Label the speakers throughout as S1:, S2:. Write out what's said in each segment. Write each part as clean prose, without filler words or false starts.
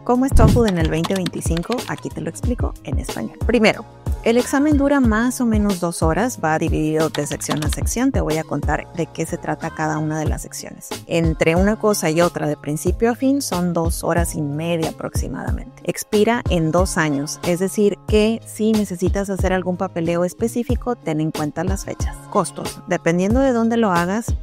S1: ¿Cómo es TOEFL en el 2025? Aquí te lo explico en español. Primero, el examen dura más o menos 2 horas, va dividido de sección a sección. Te voy a contar de qué se trata cada una de las secciones. Entre una cosa y otra, de principio a fin, son 2 horas y media aproximadamente. Expira en 2 años, es decir, que si necesitas hacer algún papeleo específico, ten en cuenta las fechas. Costos, dependiendo de dónde lo hagas,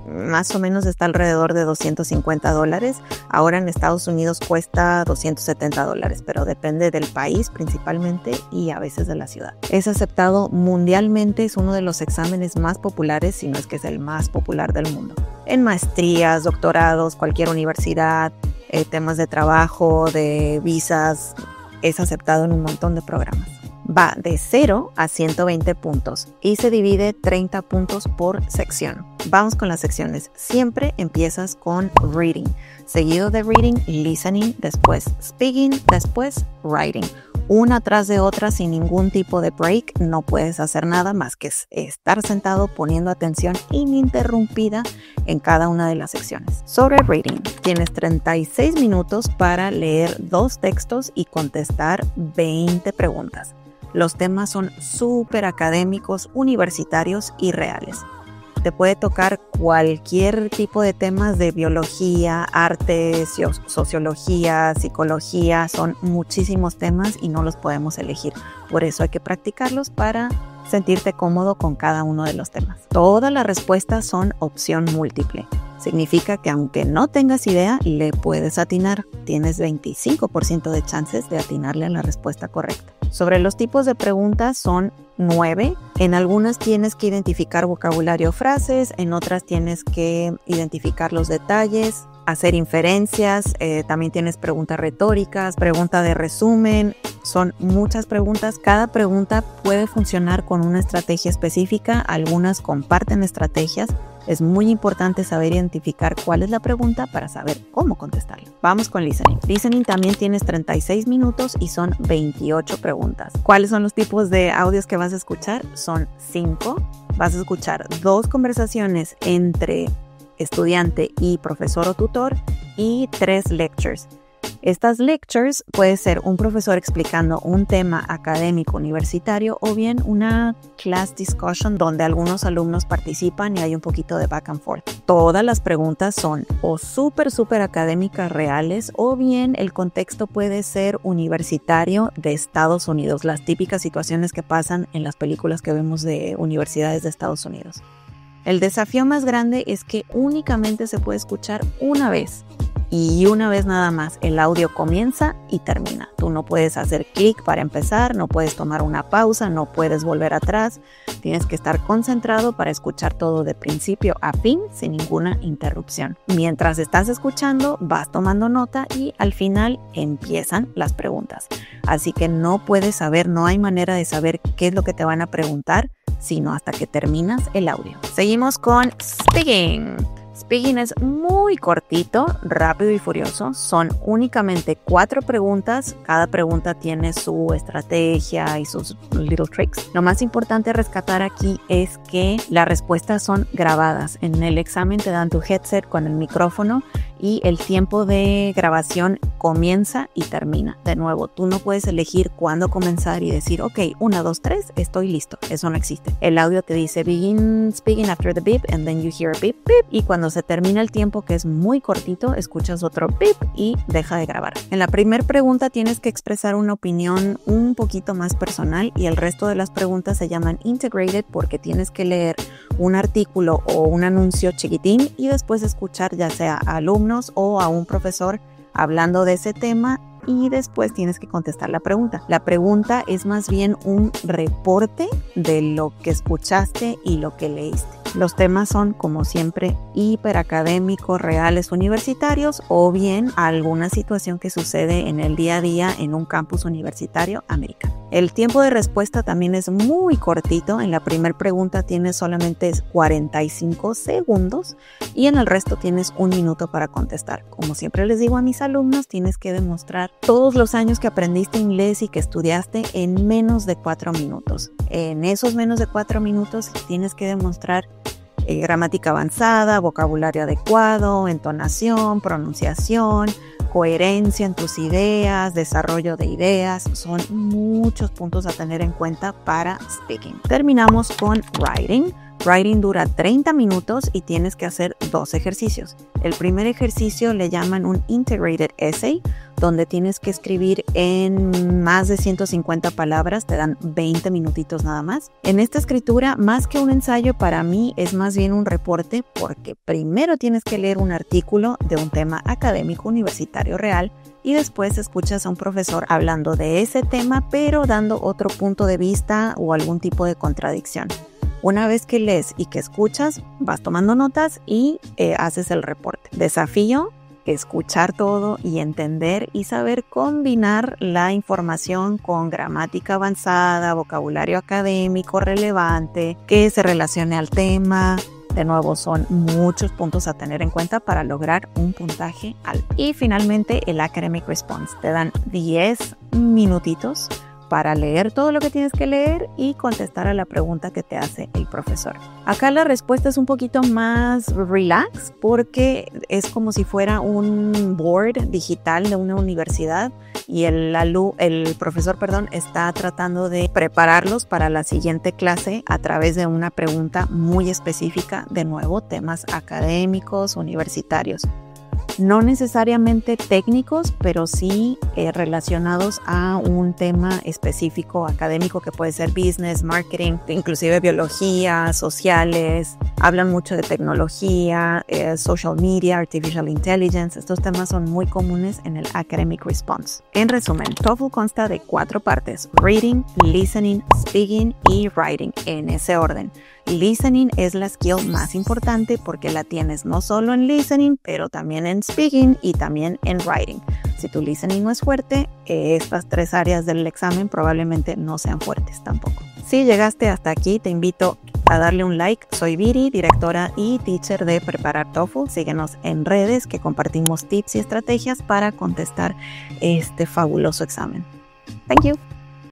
S1: más o menos está alrededor de $250. Ahora en Estados Unidos cuesta $270, pero depende del país principalmente y a veces de la ciudad. Es aceptado mundialmente, es uno de los exámenes más populares, si no es que es el más popular del mundo. En maestrías, doctorados, cualquier universidad, temas de trabajo, de visas, es aceptado en un montón de programas. Va de 0 a 120 puntos y se divide 30 puntos por sección. Vamos con las secciones. Siempre empiezas con reading, seguido de reading, listening, después speaking, después writing. Una tras de otra sin ningún tipo de break. No puedes hacer nada más que estar sentado poniendo atención ininterrumpida en cada una de las secciones. Sobre reading, tienes 36 minutos para leer 2 textos y contestar 20 preguntas. Los temas son súper académicos, universitarios y reales. Te puede tocar cualquier tipo de temas de biología, arte, sociología, psicología. Son muchísimos temas y no los podemos elegir. Por eso hay que practicarlos para sentirte cómodo con cada uno de los temas. Todas las respuestas son opción múltiple. Significa que aunque no tengas idea, le puedes atinar. Tienes 25% de chances de atinarle a la respuesta correcta. Sobre los tipos de preguntas son 9. En algunas tienes que identificar vocabulario o frases, en otras tienes que identificar los detalles, hacer inferencias, también tienes preguntas retóricas, pregunta de resumen. Son muchas preguntas. Cada pregunta puede funcionar con una estrategia específica. Algunas comparten estrategias. Es muy importante saber identificar cuál es la pregunta para saber cómo contestarla. Vamos con listening. Listening también tienes 36 minutos y son 28 preguntas. ¿Cuáles son los tipos de audios que vas a escuchar? Son 5. Vas a escuchar 2 conversaciones entre estudiante y profesor o tutor y 3 lectures. Estas lectures puede ser un profesor explicando un tema académico universitario o bien una class discussion donde algunos alumnos participan y hay un poquito de back and forth. Todas las preguntas son o súper académicas reales o bien el contexto puede ser universitario de Estados Unidos, las típicas situaciones que pasan en las películas que vemos de universidades de Estados Unidos. El desafío más grande es que únicamente se puede escuchar una vez. Y una vez nada más, el audio comienza y termina. Tú no puedes hacer clic para empezar, no puedes tomar una pausa, no puedes volver atrás. Tienes que estar concentrado para escuchar todo de principio a fin sin ninguna interrupción. Mientras estás escuchando, vas tomando nota y al final empiezan las preguntas. Así que no puedes saber, no hay manera de saber qué es lo que te van a preguntar, sino hasta que terminas el audio. Seguimos con speaking. Speaking es muy cortito, rápido y furioso. Son únicamente 4 preguntas. Cada pregunta tiene su estrategia y sus little tricks. Lo más importante a rescatar aquí es que las respuestas son grabadas. En el examen te dan tu headset con el micrófono y el tiempo de grabación comienza y termina. De nuevo, tú no puedes elegir cuándo comenzar y decir, ok, 1, 2, 3, estoy listo. Eso no existe. El audio te dice, begin speaking after the beep, and then you hear a beep, beep. Y cuando se termina el tiempo, que es muy cortito, escuchas otro beep y deja de grabar. En la primera pregunta tienes que expresar una opinión un poquito más personal y el resto de las preguntas se llaman integrated porque tienes que leer un artículo o un anuncio chiquitín y después escuchar ya sea a alumnos o a un profesor hablando de ese tema y después tienes que contestar la pregunta. La pregunta es más bien un reporte de lo que escuchaste y lo que leíste. Los temas son, como siempre, hiperacadémicos, reales, universitarios o bien alguna situación que sucede en el día a día en un campus universitario americano. El tiempo de respuesta también es muy cortito. En la primera pregunta tienes solamente 45 segundos y en el resto tienes 1 minuto para contestar. Como siempre les digo a mis alumnos, tienes que demostrar todos los años que aprendiste inglés y que estudiaste en menos de 4 minutos. En esos menos de 4 minutos tienes que demostrar gramática avanzada, vocabulario adecuado, entonación, pronunciación, coherencia en tus ideas, desarrollo de ideas. Son muchos puntos a tener en cuenta para speaking. Terminamos con writing. Writing dura 30 minutos y tienes que hacer 2 ejercicios. El primer ejercicio le llaman un integrated essay, donde tienes que escribir en más de 150 palabras, te dan 20 minutitos nada más. En esta escritura, más que un ensayo, para mí es más bien un reporte, porque primero tienes que leer un artículo de un tema académico universitario real y después escuchas a un profesor hablando de ese tema, pero dando otro punto de vista o algún tipo de contradicción. Una vez que lees y que escuchas, vas tomando notas y haces el reporte. Desafío: escuchar todo y entender y saber combinar la información con gramática avanzada, vocabulario académico relevante, que se relacione al tema. De nuevo, son muchos puntos a tener en cuenta para lograr un puntaje alto. Y finalmente, el Academic Response. Te dan 10 minutitos para leer todo lo que tienes que leer y contestar a la pregunta que te hace el profesor. Acá la respuesta es un poquito más relax porque es como si fuera un board digital de una universidad y el profesor está tratando de prepararlos para la siguiente clase a través de una pregunta muy específica, de nuevo, temas académicos, universitarios. No necesariamente técnicos, pero sí relacionados a un tema específico académico que puede ser business, marketing, inclusive biología, sociales. Hablan mucho de tecnología, social media, artificial intelligence. Estos temas son muy comunes en el Academic Response. En resumen, TOEFL consta de 4 partes: reading, listening, speaking y writing, en ese orden. Listening es la skill más importante porque la tienes no solo en listening, pero también en speaking y también en writing. Si tu listening no es fuerte, estas 3 áreas del examen probablemente no sean fuertes tampoco. Si llegaste hasta aquí, te invito a darle un like. Soy Viri, directora y teacher de Preparar TOEFL. Síguenos en redes, que compartimos tips y estrategias para contestar este fabuloso examen. Thank you.